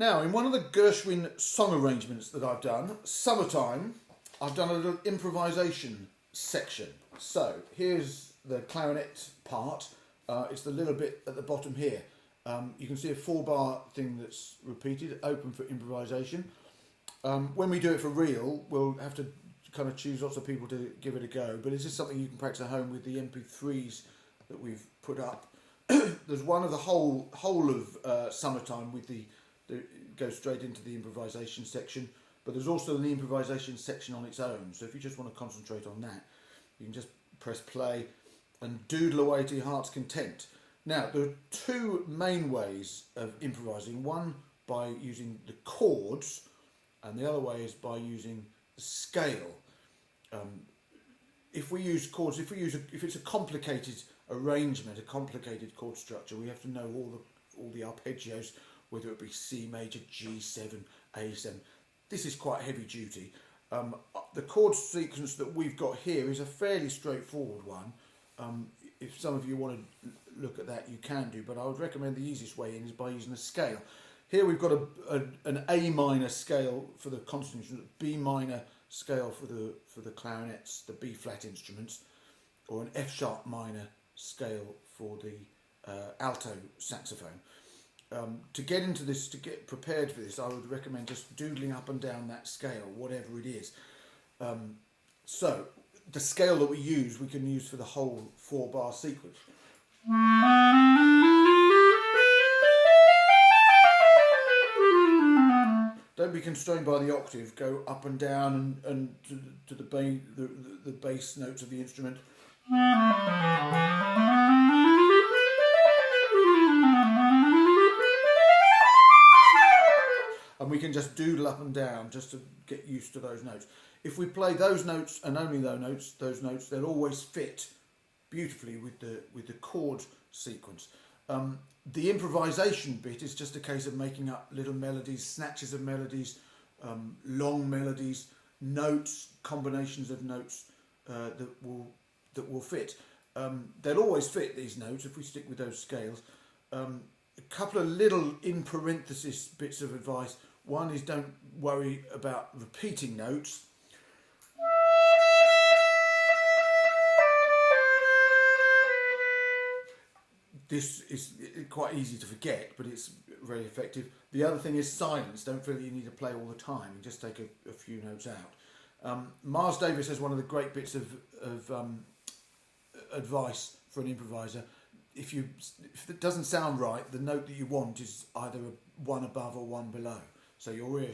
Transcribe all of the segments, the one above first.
Now, in one of the Gershwin song arrangements that I've done, Summertime, I've done a little improvisation section. So, here's the clarinet part. It's the little bit at the bottom here. You can see a 4-bar thing that's repeated, open for improvisation. When we do it for real, we'll have to kind of choose lots of people to give it a go. But this is something you can practice at home with the MP3s that we've put up. There's one of the whole of Summertime with the goes straight into the improvisation section, but there's also the improvisation section on its own. So if you just want to concentrate on that, you can just press play and doodle away to your heart's content. Now, there are two main ways of improvising. One by using the chords, and the other way is by using the scale. If we use chords, if it's a complicated arrangement, a complicated chord structure, we have to know all the arpeggios, whether it be C major, G7, A7. This is quite heavy duty. The chord sequence that we've got here is a fairly straightforward one. If some of you want to look at that, you can do, but I would recommend the easiest way in is by using a scale. Here we've got an A minor scale for the consonant instrument, B minor scale for the clarinets, the B flat instruments, or an F sharp minor scale for the alto saxophone. To get into this, to get prepared for this, I would recommend just doodling up and down that scale, whatever it is. So the scale that we can use for the whole 4-bar sequence. Don't be constrained by the octave. Go up and down and to the bass notes of the instrument. And we can just doodle up and down just to get used to those notes. If we play those notes and only those notes, they'll always fit beautifully with the chord sequence. The improvisation bit is just a case of making up little melodies, snatches of melodies, long melodies, notes, combinations of notes that will fit. They'll always fit, these notes, if we stick with those scales. A couple of little in parenthesis bits of advice. One is don't worry about repeating notes. This is quite easy to forget, but it's very effective. The other thing is silence. Don't feel that you need to play all the time. You just take a few notes out. Miles Davis has one of the great bits of advice for an improviser. If it doesn't sound right, the note that you want is either one above or one below. So your ear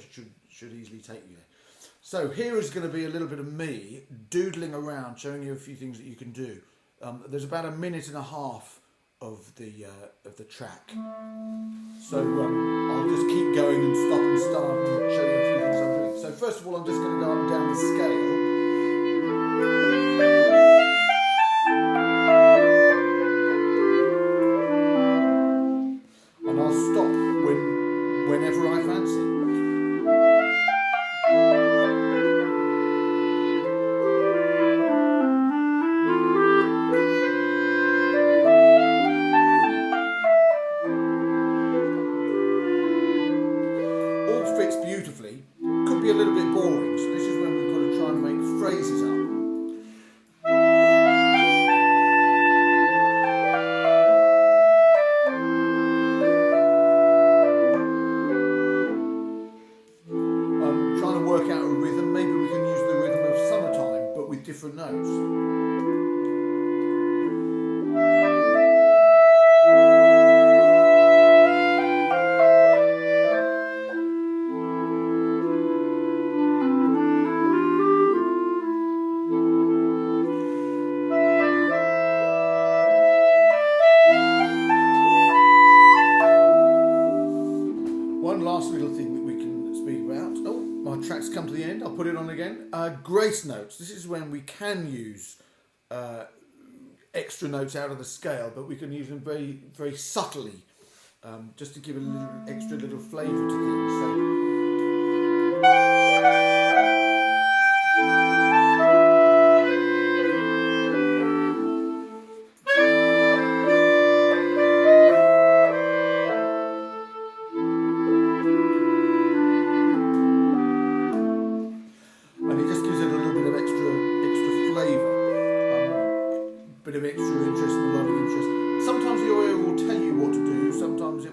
should easily take you there. So here is going to be a little bit of me doodling around, showing you a few things that you can do. There's about 1.5 minutes of the track. So I'll just keep going and stop and start and show you a few things I'm doing. So first of all, I'm just going to go up and down the scale. And I'll stop whenever I fancy. Beautifully, could be a little bit boring, so this is when we've got to try and make phrases up. I'm trying to work out a rhythm. Maybe we can use the rhythm of Summertime, but with different notes. Last little thing that we can speak about. Oh, my track's come to the end. I'll put it on again. Grace notes. This is when we can use extra notes out of the scale, but we can use them very, very subtly, just to give a little extra little flavour to things. So,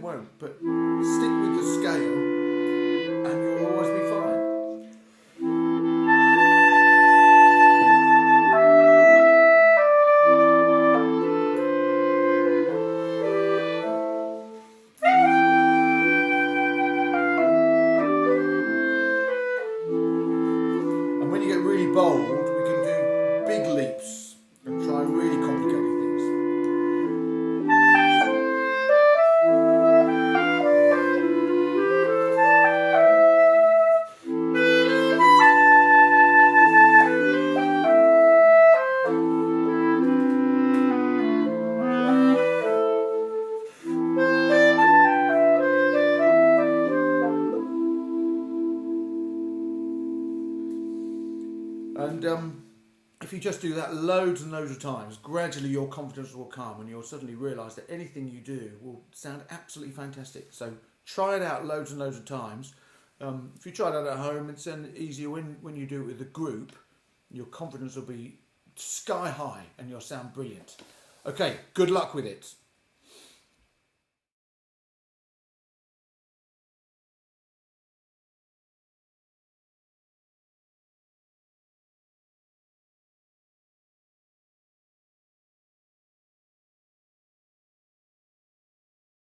won't. But stick with the scale and you'll always be fine. And when you get really bold, we can do big leaps and try really complicated things. And if you just do that loads and loads of times, gradually your confidence will come and you'll suddenly realise that anything you do will sound absolutely fantastic. So try it out loads and loads of times. If you try it out at home, it's then easier when you do it with a group. Your confidence will be sky high and you'll sound brilliant. Okay, good luck with it.